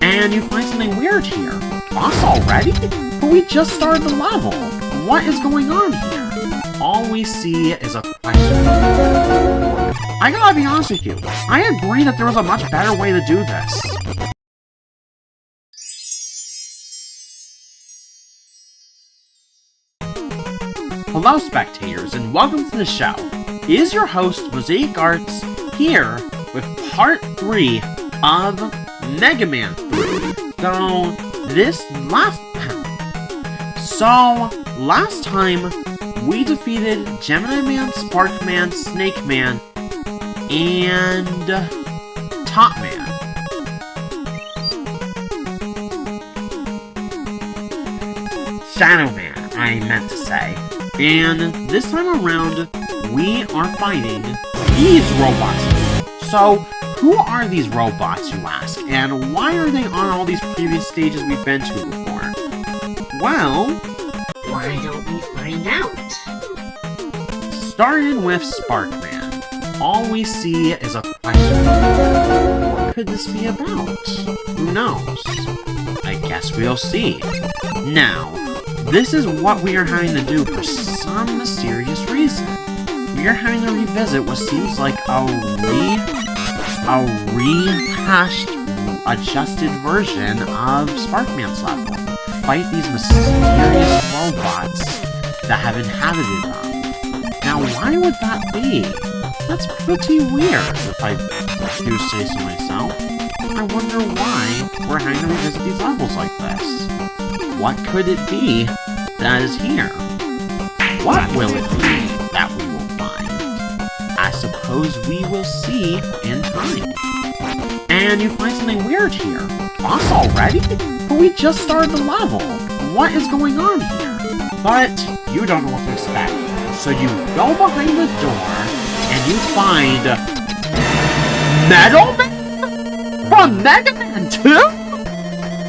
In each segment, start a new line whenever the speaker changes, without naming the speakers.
And you find something weird here. Us already? But we just started the level. What is going on here? All we see is a question. I gotta be honest with you. I agree that there was a much better way to do this. Hello, spectators, and welcome to the show. It is your host, Mosaic Arts, here with part 3 of Megaman 3. So, last time, we defeated Gemini Man, Spark Man, Snake Man, and Top Man. Shadow Man, I meant to say. And this time around, we are fighting these robots. So, who are these robots, you ask? And why are they on all these previous stages we've been to before? Well,
why don't we find out?
Starting with Sparkman, all we see is a question. What could this be about? Who knows? I guess we'll see. Now, this is what we are having to do for some mysterious reason. We are having to revisit what seems like a rehashed, adjusted version of Sparkman's level. Fight these mysterious robots that have inhabited them. Now, why would that be? That's pretty weird, if I do say so myself. I wonder why we're having to revisit these levels like this. What could it be that is here? What will it be that we will find? I suppose we will see in time. And you find something weird here. Us already? But we just started the level. What is going on here? But you don't know what to expect. So you go behind the door and you find Metal Man from Mega Man 2?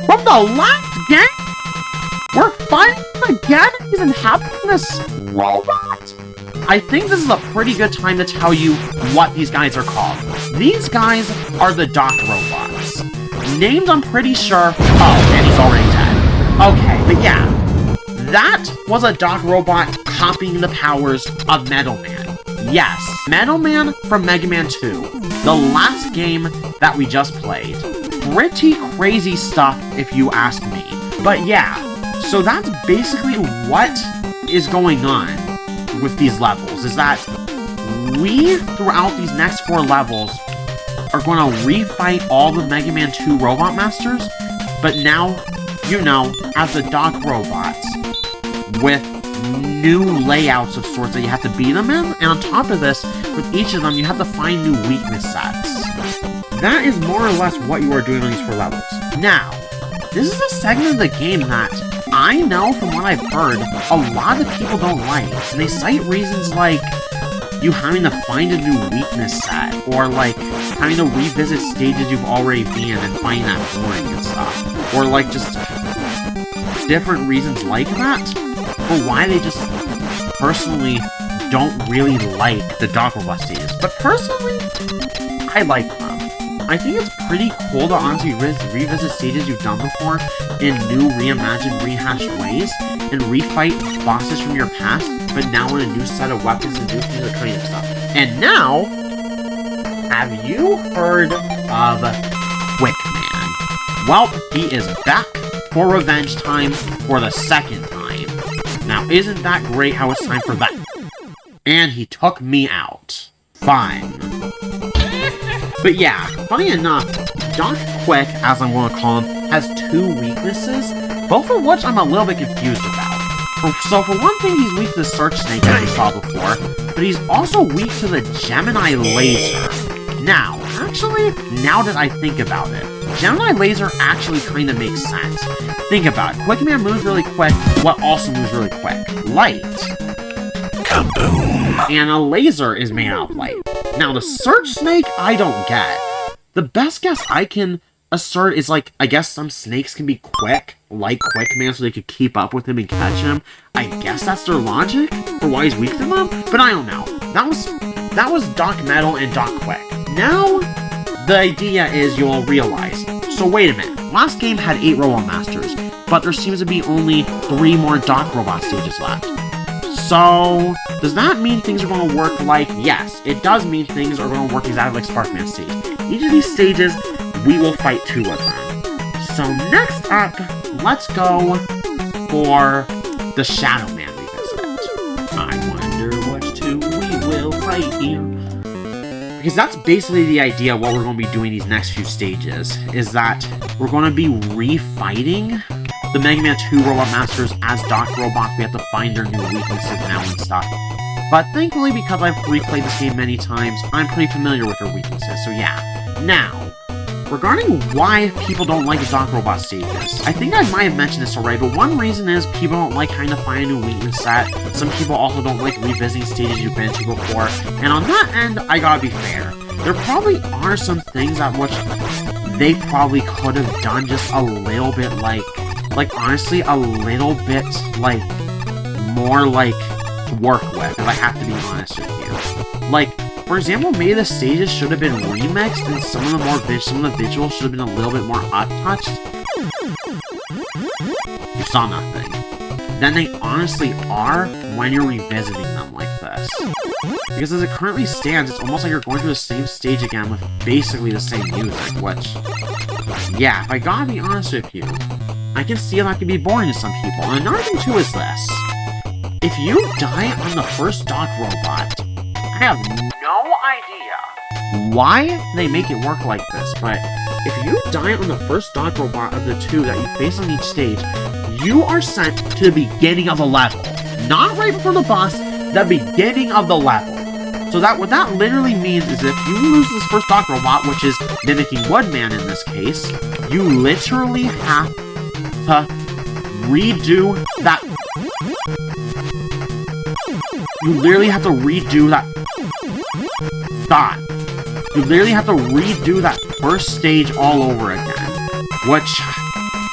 From the last game? We're fighting again and he's inhabiting this robot? I think this is a pretty good time to tell you what these guys are called. These guys are the Doc Robots. Named, I'm pretty sure... Oh, and he's already dead. Okay, but yeah. That was a Doc Robot copying the powers of Metal Man. Yes, Metal Man from Mega Man 2. The last game that we just played. Pretty crazy stuff, if you ask me. But yeah, so that's basically what is going on with these levels, is that we, throughout these next 4 levels, are going to refight all the Mega Man 2 Robot Masters, but now, you know, as the Doc Robots, with new layouts of sorts that you have to beat them in, and on top of this, with each of them, you have to find new weakness sets. That is more or less what you are doing on these 4 levels. Now, this is a segment of the game that I know from what I've heard, a lot of people don't like, and they cite reasons like you having to find a new weakness set, or like having to revisit stages you've already been and finding that boring and stuff, or like just different reasons like that, or why they just personally don't really like the Doc Robot stages. But personally, I like them. I think it's pretty cool to honestly revisit stages you've done before in new, reimagined, rehashed ways, and refight bosses from your past, but now in a new set of weapons and new things kind of stuff. And now, have you heard of Quickman? Well, he is back for revenge time for the 2nd time. Now, isn't that great how it's time for that? And he took me out. Fine. But yeah, funny enough, Doc Quick, as I'm going to call him, has 2 weaknesses, both of which I'm a little bit confused about. So for one thing, he's weak to the Search Snake, as we saw before, but he's also weak to the Gemini Laser. Now, actually, now that I think about it, Gemini Laser actually kind of makes sense. Think about it, Quickman moves really quick, what also moves really quick? Light.
Kaboom!
And a laser is made out of light. Now, the Search Snake, I don't get. The best guess I can assert is, like, I guess some snakes can be quick, like Quickman, so they could keep up with him and catch him. I guess that's their logic for why he's weak to them, but I don't know. That was Doc Metal and Doc Quick. Now, the idea is you'll realize, so wait a minute. last game had 8 Robot Masters, but there seems to be only 3 more Doc Robot stages left. So, does that mean things are going to work like... Yes, it does mean things are going to work exactly like Sparkman stage. Each of these stages, we will fight 2 of them. So next up, let's go for the Shadow Man revisit. I wonder which 2 we will fight here. Because that's basically the idea of what we're going to be doing these next few stages, is that we're going to be refighting the Mega Man 2 Robot Masters as Doc Robots. We have to find their new weaknesses now and stuff. But thankfully, because I've replayed this game many times, I'm pretty familiar with their weaknesses, so yeah. Now, regarding why people don't like the Doc Robot stages, I think I might have mentioned this already, but one reason is people don't like trying to find a new weakness set. Some people also don't like revisiting stages you've been to before, and on that end, I gotta be fair. There probably are some things at which they probably could have done just a little bit like honestly, a little bit, like, more, like, work with, if I have to be honest with you. Like, for example, maybe the stages should have been remixed, and some of the visuals should have been a little bit more up-touched. You saw nothing. Than they honestly are when you're revisiting them like this. Because as it currently stands, it's almost like you're going through the same stage again with basically the same music, which... Yeah, if I gotta be honest with you, I can see how that can be boring to some people. And another thing too is this. If you die on the first Doc Robot, I have no idea why they make it work like this, but if you die on the first Doc Robot of the 2 that you face on each stage, you are sent to the beginning of the level. Not right before the boss, the beginning of the level. So what that literally means is if you lose this first Doc Robot, which is mimicking Woodman in this case, you literally have to redo that. You literally have to redo that. Stop. You literally have to redo that first stage all over again. Which,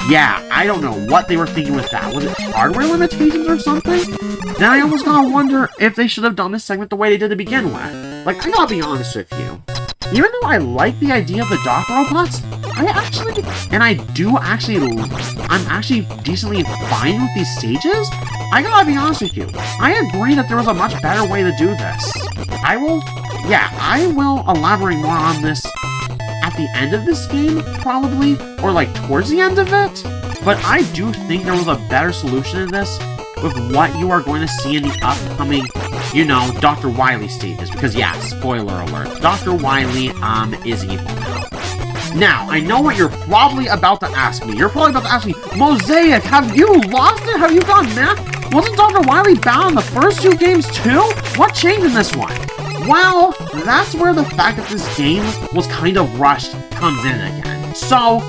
yeah, I don't know what they were thinking with that. Was it hardware limitations or something? Then I almost gotta wonder if they should have done this segment the way they did to begin with. Like, I gotta be honest with you. Even though I like the idea of the Doc Robots, I'm actually decently fine with these stages. I gotta be honest with you. I agree that there was a much better way to do this. I will elaborate more on this at the end of this game, probably, or like towards the end of it. But I do think there was a better solution to this with what you are going to see in the upcoming, you know, Dr. Wily stages. Because yeah, spoiler alert, Dr. Wily, is evil now. Now, I know what you're probably about to ask me. You're probably about to ask me, Mosaic, have you lost it? Have you gone mad? Wasn't Dr. Wily bad in the first 2 games too? What changed in this one? Well, that's where the fact that this game was kind of rushed comes in again. So,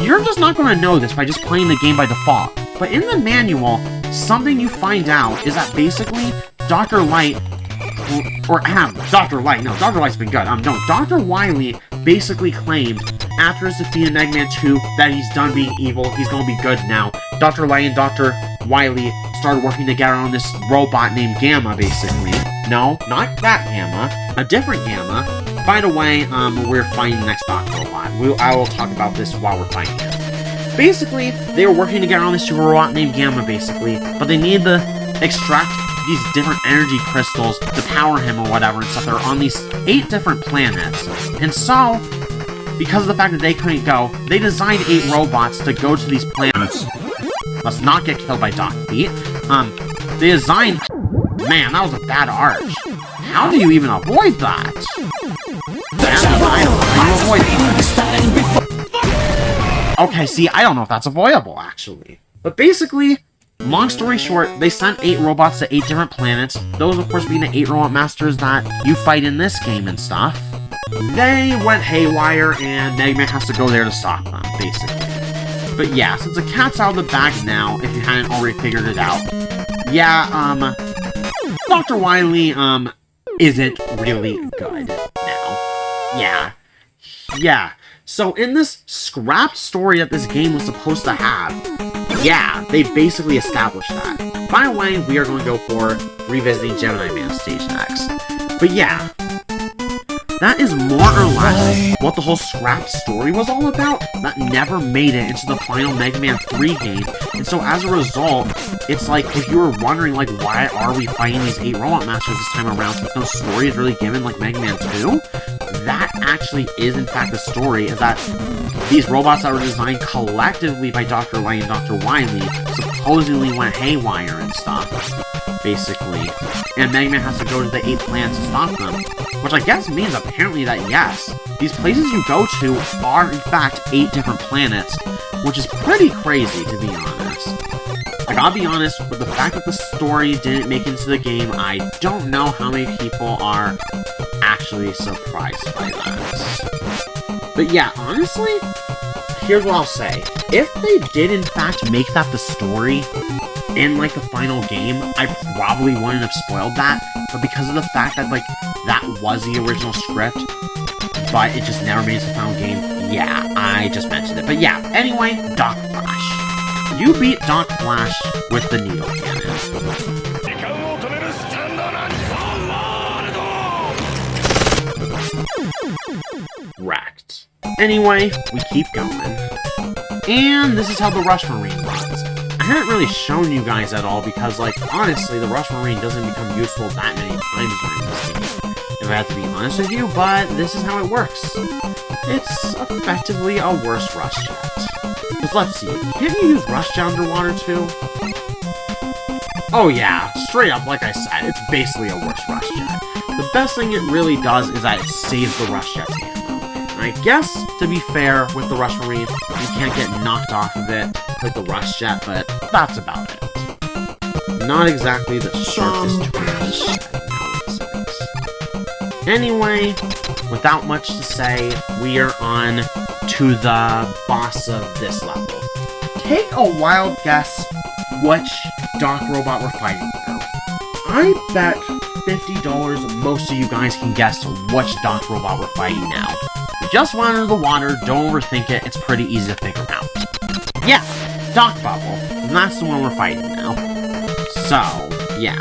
you're just not going to know this by just playing the game by default. But in the manual, something you find out is that basically Dr. Light, Dr. Light's been good. No, Dr. Wily basically claimed after his defeat in Mega Man 2 that he's done being evil, he's gonna be good now. Dr. Light and Dr. Wily started working together on this robot named Gamma, basically. No, not that Gamma, a different Gamma. By the way, we're fighting the next Doc Robot. I will talk about this while we're fighting it. Basically, they were working together on this super robot named Gamma, basically, but they needed to extract these different energy crystals to power him or whatever and stuff that are on these 8 different planets. And so, because of the fact that they couldn't go, they designed 8 robots to go to these planets. Let's not get killed by Doc Feet. They designed... Man, that was a bad arch. How do you even avoid that? Okay, see, I don't know if that's avoidable, actually. But basically, long story short, they sent 8 robots to 8 different planets. Those, of course, being the 8 robot masters that you fight in this game and stuff. They went haywire, and Mega Man has to go there to stop them, basically. But yeah, since the cat's out of the bag now, if you hadn't already figured it out, yeah, Dr. Wily, isn't really good now. Yeah. So in this scrapped story that this game was supposed to have, yeah, they basically established that. By the way, we are going to go for revisiting Gemini Man stage next. But yeah, that is more or less what the whole scrap story was all about. That never made it into the final Mega Man 3 game. And so as a result, it's like, if you were wondering, like, why are we fighting these 8 Robot Masters this time around since no story is really given like Mega Man 2? That actually is in fact the story, is that these robots that were designed collectively by Dr. Light and Dr. Wily supposedly went haywire and stuff, basically. And Mega Man has to go to the 8 planets to stop them. Which I guess means apparently that yes, these places you go to are in fact 8 different planets, which is pretty crazy to be honest. I gotta be honest, with the fact that the story didn't make it into the game, I don't know how many people are actually surprised by that. But yeah, honestly, here's what I'll say. If they did in fact make that the story in like the final game, I probably wouldn't have spoiled that, but because of the fact that like that was the original script, but it just never made it to the final game, yeah, I just mentioned it. But yeah, anyway, Doc Flash. You beat Doc Flash with the needle cannon. Wrecked. Anyway, we keep going. And this is how the Rush Marine runs. I haven't really shown you guys at all because, like, honestly, the Rush Marine doesn't become useful that many times during this game, if I have to be honest with you, but this is how it works. It's effectively a worse Rush Jet. Because let's see, can't you use Rush Jet underwater too? Oh yeah, straight up, like I said, it's basically a worse Rush Jet. The best thing it really does is that it saves the Rush Jet's ammo. And I guess, to be fair, with the Rush Marine, you can't get knocked off of it like the Rush Jet, but that's about it. Not exactly the sharpest tool in the shed, now it seems. Anyway, without much to say, we are on to the boss of this level. Take a wild guess which Doc Robot we're fighting now. I bet $50 most of you guys can guess which Doc Robot we're fighting now. You just went under the water, don't overthink it, it's pretty easy to figure out. Yeah, Doc Bubble, and that's the one we're fighting now. So, yeah.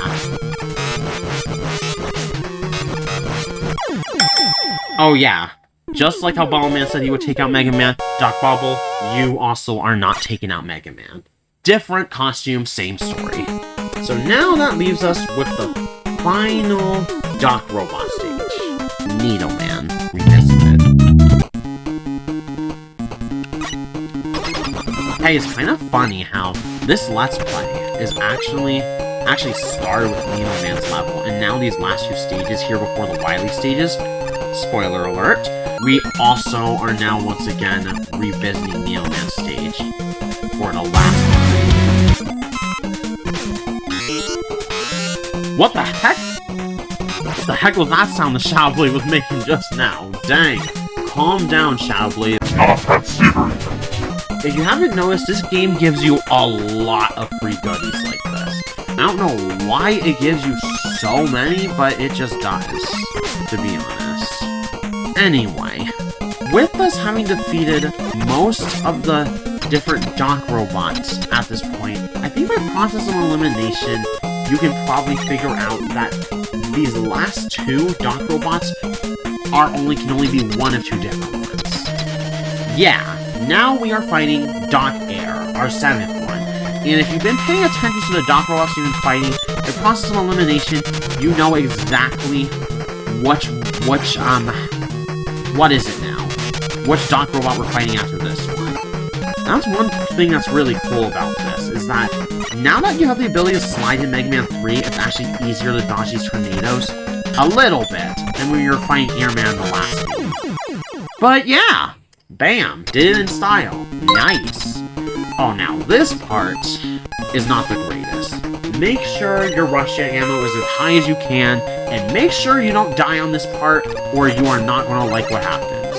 Oh yeah, just like how Bubble Man said he would take out Mega Man, Doc Bubble, you also are not taking out Mega Man. Different costume, same story. So now that leaves us with the final Doc Robot stage. Needle Man Revisited. Hey, it's kind of funny how this Let's Play is actually started with Needle Man's level, and now these last few stages here before the Wily stages, spoiler alert, we also are now once again revisiting Needle Man's stage for the last time. What the heck? What the heck was that sound the Shadow Blade was making just now? Dang. Calm down, Shadow Blade.
Not that secret.
If you haven't noticed, this game gives you a lot of free goodies like this. I don't know why it gives you so many, but it just does, to be honest. Anyway, with us having defeated most of the different Doc Robots at this point, I think by process of elimination, you can probably figure out that these last 2 Doc Robots can only be one of 2 different ones. Yeah, now we are fighting Doc Air, our 7th one. And if you've been paying attention to the Doc Robots you've been fighting, the process of elimination, you know exactly what is it now? Which Doc Robot we're fighting after this one. That's one thing that's really cool about this, is that now that you have the ability to slide in Mega Man 3, it's actually easier to dodge these tornadoes. A little bit than when you were fighting Airman in the last game. But yeah! Bam! Did it in style. Nice! Oh, now this part is not the greatest. Make sure your Rush Jet ammo is as high as you can, and make sure you don't die on this part, or you are not going to like what happens.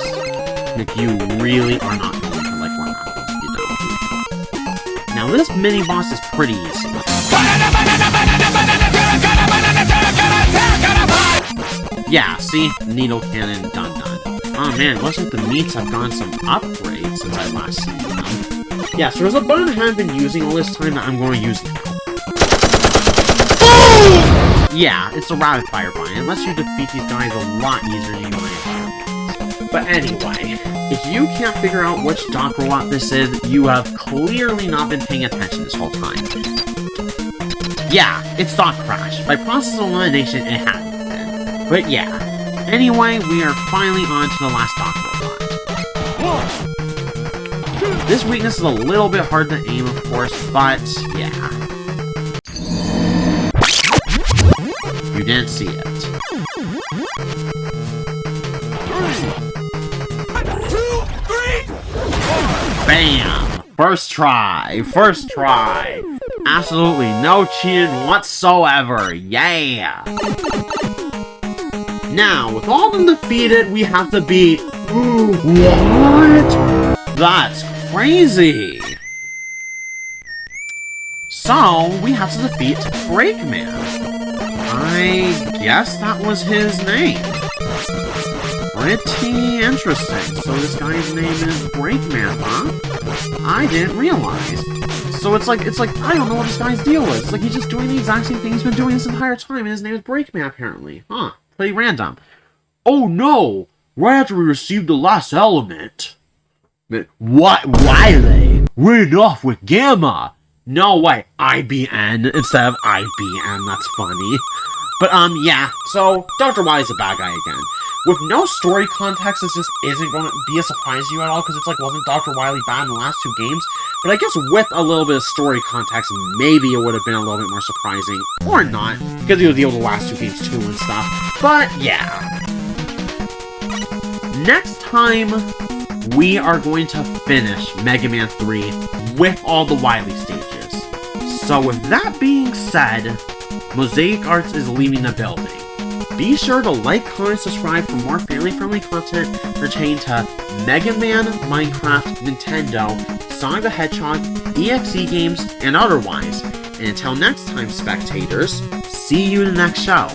If you really are not going to like what happens, you know. Now this mini-boss is pretty easy. Yeah, see? Needle Cannon, done. Oh man, looks like the meats have gotten some upgrades since I last seen them. Yeah, so there's a button I haven't been using all this time that I'm going to use now. Yeah, it's a rapid fire button. It lets you defeat these guys a lot easier than you might have. But anyway, if you can't figure out which Doc Robot this is, you have clearly not been paying attention this whole time. Yeah, it's Doc Crash. By process of elimination, it hadn't been. But yeah. Anyway, we are finally on to the last Doc Robot. This weakness is a little bit hard to aim, of course, but yeah. You didn't see it.
1, 2, 3.
Bam! First try! First try! Absolutely no cheating whatsoever! Yeah! Now, with all of them defeated, we have to beat... What? That's crazy! So, we have to defeat Breakman. I guess that was his name. Pretty interesting. So this guy's name is Breakman, huh? I didn't realize. So it's like, I don't know what this guy's deal is. It's like he's just doing the exact same thing he's been doing this entire time, and his name is Breakman, apparently. Huh. Pretty random. Oh no! Right after we received the last element. What? Wiley? Ran off with Gamma! No way, IBN instead of IBN, that's funny. But, yeah, so, Dr. Wily's a bad guy again. With no story context, this just isn't going to be a surprise to you at all, because it's like, wasn't Dr. Wily bad in the last 2 games? But I guess with a little bit of story context, maybe it would have been a little bit more surprising. Or not, because he was able to the last 2 games too and stuff. But, yeah. Next time, we are going to finish Mega Man 3 with all the Wily stages. So with that being said, Mosaic Arts is leaving the building. Be sure to like, comment, subscribe for more family-friendly content pertaining to Mega Man, Minecraft, Nintendo, Sonic the Hedgehog, EXE games, and otherwise. And until next time, spectators, see you in the next show.